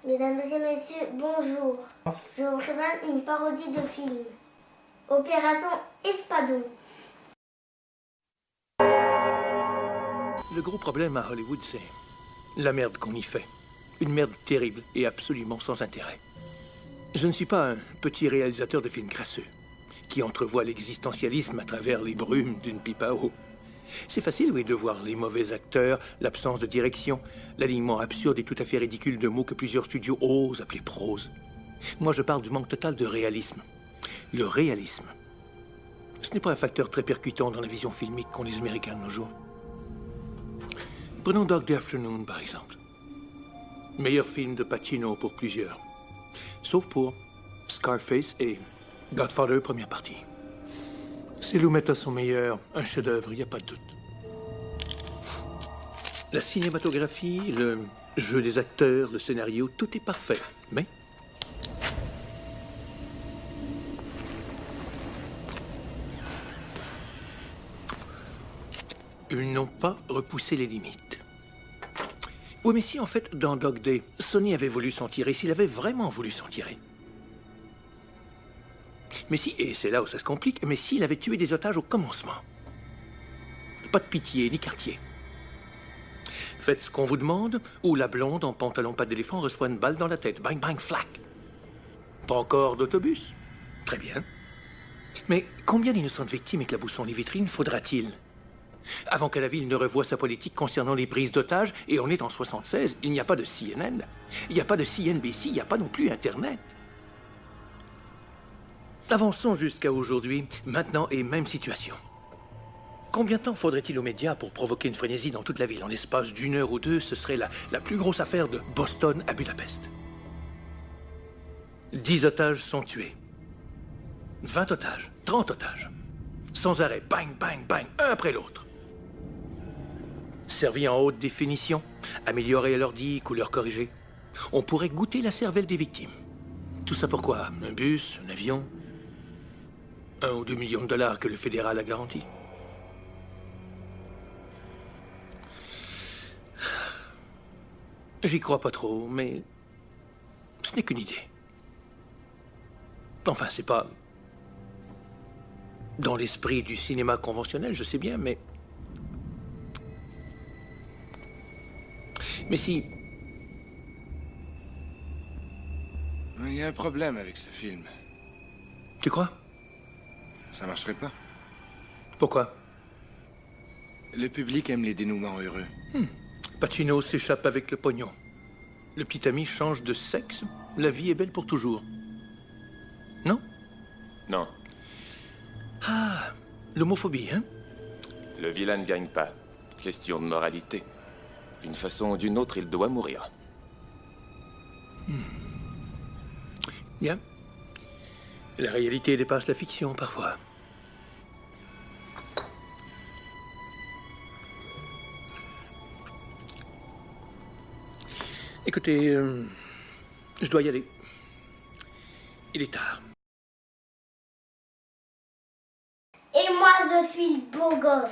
Mesdames et messieurs, bonjour. Je vous présente une parodie de film. Opération Espadon. Le gros problème à Hollywood, c'est la merde qu'on y fait. Une merde terrible et absolument sans intérêt. Je ne suis pas un petit réalisateur de films crasseux qui entrevoit l'existentialisme à travers les brumes d'une pipe à eau. C'est facile, oui, de voir les mauvais acteurs, l'absence de direction, l'alignement absurde et tout à fait ridicule de mots que plusieurs studios osent appeler prose. Moi, je parle du manque total de réalisme. Le réalisme, ce n'est pas un facteur très percutant dans la vision filmique qu'ont les Américains de nos jours. Prenons Dog Day Afternoon, par exemple. Meilleur film de Pacino pour plusieurs. Sauf pour Scarface et Godfather, première partie. C'est Lumet à son meilleur, un chef-d'œuvre, il n'y a pas de doute. La cinématographie, le jeu des acteurs, le scénario, tout est parfait. Mais ils n'ont pas repoussé les limites. Oui, mais si, en fait, dans Dog Day, Sonny avait voulu s'en tirer, s'il avait vraiment voulu s'en tirer. Mais si, et c'est là où ça se complique, mais s'il avait tué des otages au commencement. Pas de pitié, ni quartier. Faites ce qu'on vous demande, ou la blonde en pantalon pas d'éléphant reçoit une balle dans la tête. Bang, bang, flac. Pas encore d'autobus. Très bien. Mais combien d'innocentes victimes éclaboussant les vitrines faudra-t-il avant que la ville ne revoie sa politique concernant les prises d'otages, et on est en 76, il n'y a pas de CNN, il n'y a pas de CNBC, il n'y a pas non plus Internet. Avançons jusqu'à aujourd'hui, maintenant et même situation. Combien de temps faudrait-il aux médias pour provoquer une frénésie dans toute la ville? En l'espace d'une heure ou deux, ce serait la plus grosse affaire de Boston à Budapest. 10 otages sont tués. 20 otages, 30 otages. Sans arrêt, bang, bang, bang, un après l'autre. Servi en haute définition, amélioré à l'ordi, couleur corrigée. On pourrait goûter la cervelle des victimes. Tout ça pourquoi? Un bus, un avion? 1 ou 2 millions de dollars que le fédéral a garanti. J'y crois pas trop, mais ce n'est qu'une idée. Enfin, c'est pas dans l'esprit du cinéma conventionnel, je sais bien, mais si... Il y a un problème avec ce film. Tu crois? Ça marcherait pas. Pourquoi? Le public aime les dénouements heureux. Pacino s'échappe avec le pognon. Le petit ami change de sexe. La vie est belle pour toujours. Non? Non, Ah, l'homophobie, hein? le vilain ne gagne pas. Question de moralité. D'une façon ou d'une autre, il doit mourir. Bien. La réalité dépasse la fiction, parfois. Écoutez, je dois y aller. Il est tard. Et moi, je suis le beau gosse.